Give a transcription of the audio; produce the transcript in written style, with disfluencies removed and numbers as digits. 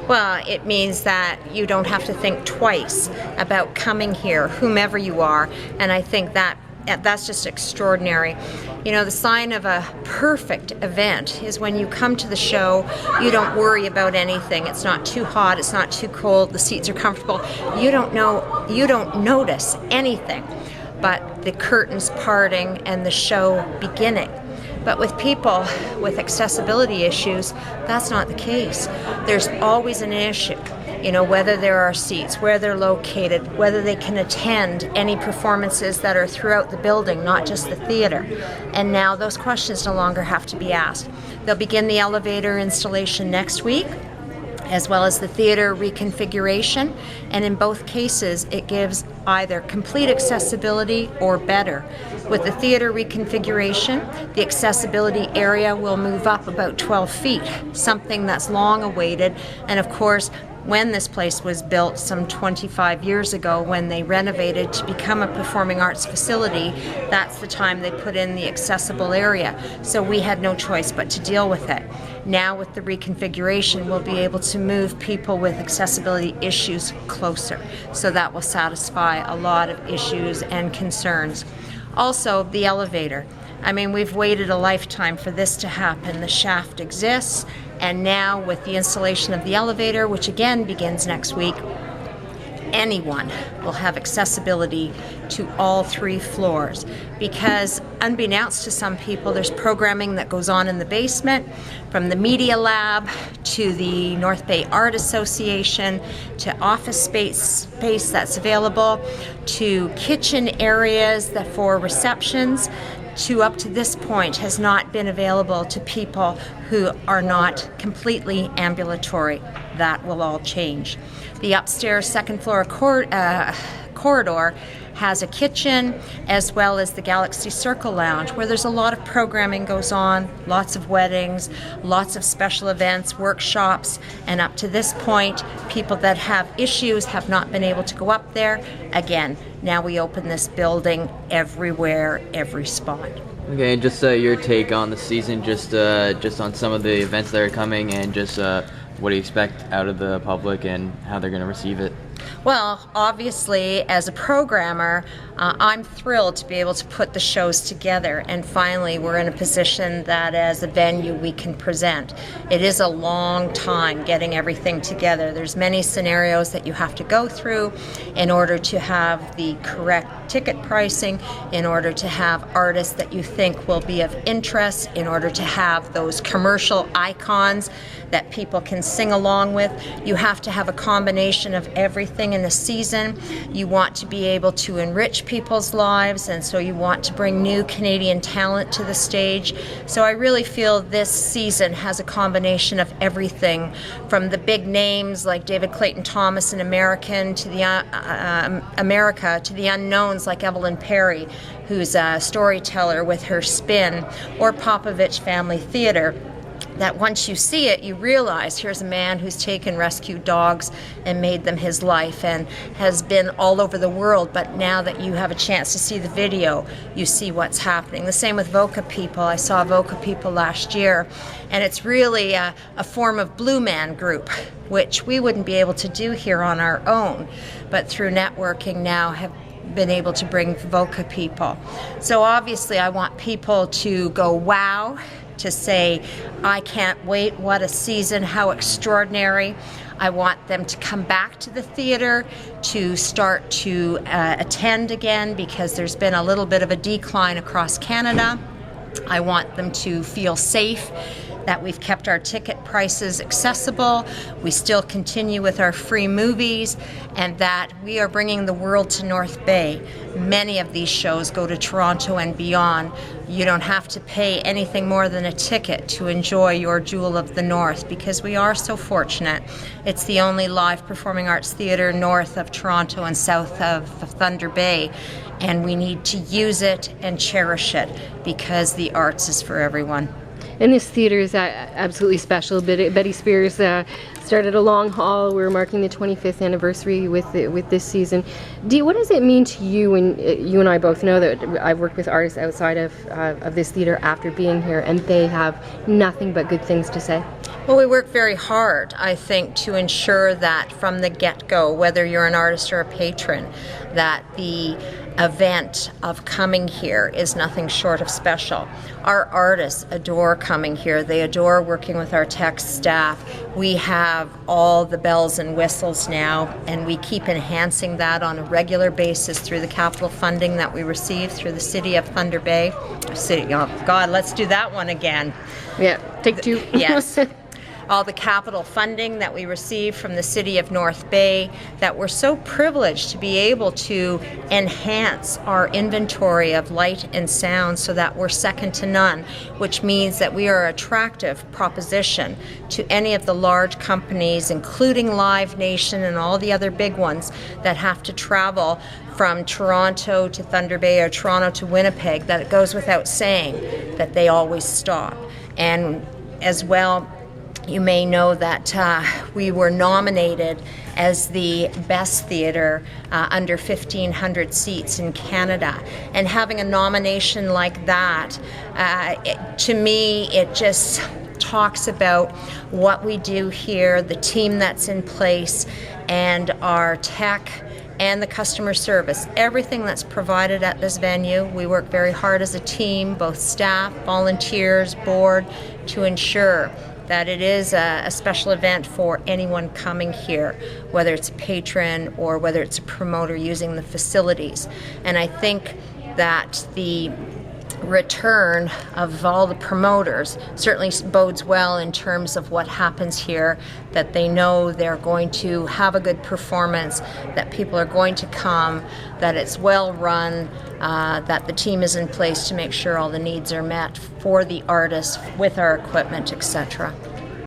Well, it means that you don't have to think twice about coming here, whomever you are, and I think that's just extraordinary. You know, the sign of a perfect event is when you come to the show, you don't worry about anything. It's not too hot, it's not too cold, the seats are comfortable. You don't notice anything but the curtains parting and the show beginning. But with people with accessibility issues, that's not the case. There's always an issue. You know, whether there are seats, where they're located, whether they can attend any performances that are throughout the building, not just the theater. And now those questions no longer have to be asked. They'll begin the elevator installation next week, as well as the theater reconfiguration, and in both cases it gives either complete accessibility or better. With the theater reconfiguration, the accessibility area will move up about 12 feet, something that's long awaited, and of course when this place was built some 25 years ago, when they renovated to become a performing arts facility, that's the time they put in the accessible area. So we had no choice but to deal with it. Now with the reconfiguration, we'll be able to move people with accessibility issues closer. So that will satisfy a lot of issues and concerns. Also, the elevator. I mean, we've waited a lifetime for this to happen. The shaft exists, and now with the installation of the elevator, which again begins next week, anyone will have accessibility to all 3 floors, because unbeknownst to some people, there's programming that goes on in the basement, from the Media Lab to the North Bay Art Association to office space that's available, to kitchen areas that for receptions, to up to this point has not been available to people who are not completely ambulatory. That will all change. The upstairs second floor corridor has a kitchen, as well as the Galaxy Circle Lounge, where there's a lot of programming goes on, lots of weddings, lots of special events, workshops, and up to this point, people that have issues have not been able to go up there. Again, now we open this building everywhere, every spot. Okay, and just your take on the season, just on some of the events that are coming, and just what do you expect out of the public and how they're going to receive it? Well, obviously, as a programmer, I'm thrilled to be able to put the shows together, and finally we're in a position that as a venue we can present. It is a long time getting everything together. There's many scenarios that you have to go through in order to have the correct ticket pricing, in order to have artists that you think will be of interest, in order to have those commercial icons that people can sing along with. You have to have a combination of everything in a season. You want to be able to enrich people's lives, and so you want to bring new Canadian talent to the stage. So I really feel this season has a combination of everything, from the big names like David Clayton Thomas in American to the America, to the unknowns like Evelyn Perry, who's a storyteller with her spin, or Popovich Family Theatre, that once you see it, you realize here's a man who's taken rescued dogs and made them his life and has been all over the world, but now that you have a chance to see the video, you see what's happening. The same with Voca People. I saw Voca People last year, and it's really a form of Blue Man Group, which we wouldn't be able to do here on our own, but through networking now have been able to bring Voca People. So obviously I want people to go wow, to say, I can't wait, what a season, how extraordinary. I want them to come back to the theater, to start to attend again, because there's been a little bit of a decline across Canada. I want them to feel safe, that we've kept our ticket prices accessible, we still continue with our free movies, and that we are bringing the world to North Bay. Many of these shows go to Toronto and beyond. You don't have to pay anything more than a ticket to enjoy your Jewel of the North, because we are so fortunate. It's the only live performing arts theatre north of Toronto and south of Thunder Bay, and we need to use it and cherish it, because the arts is for everyone. And this theater is absolutely special. Betty Spears started a long haul. We're marking the 25th anniversary with this season. Dee, what does it mean to you? And you and I both know that I've worked with artists outside of this theater after being here, and they have nothing but good things to say. Well, we work very hard, I think, to ensure that from the get-go, whether you're an artist or a patron, that the event of coming here is nothing short of special. Our artists adore coming here. They adore working with our tech staff. We have all the bells and whistles now, and we keep enhancing that on a regular basis through the capital funding that we receive through the City of Thunder Bay. Oh God, let's do that one again. Yeah, take two. Yes. All the capital funding that we receive from the City of North Bay, that we're so privileged to be able to enhance our inventory of light and sound so that we're second to none, which means that we are an attractive proposition to any of the large companies, including Live Nation and all the other big ones that have to travel from Toronto to Thunder Bay or Toronto to Winnipeg, that it goes without saying that they always stop. And as well, you may know that we were nominated as the best theater under 1,500 seats in Canada. And having a nomination like that, to me, it just talks about what we do here, the team that's in place, and our tech and the customer service. Everything that's provided at this venue, we work very hard as a team, both staff, volunteers, board, to ensure that it is a special event for anyone coming here, whether it's a patron or whether it's a promoter using the facilities. And I think that the return of all the promoters certainly bodes well in terms of what happens here, that they know they're going to have a good performance, that people are going to come, that it's well run, that the team is in place to make sure all the needs are met for the artists with our equipment, etc.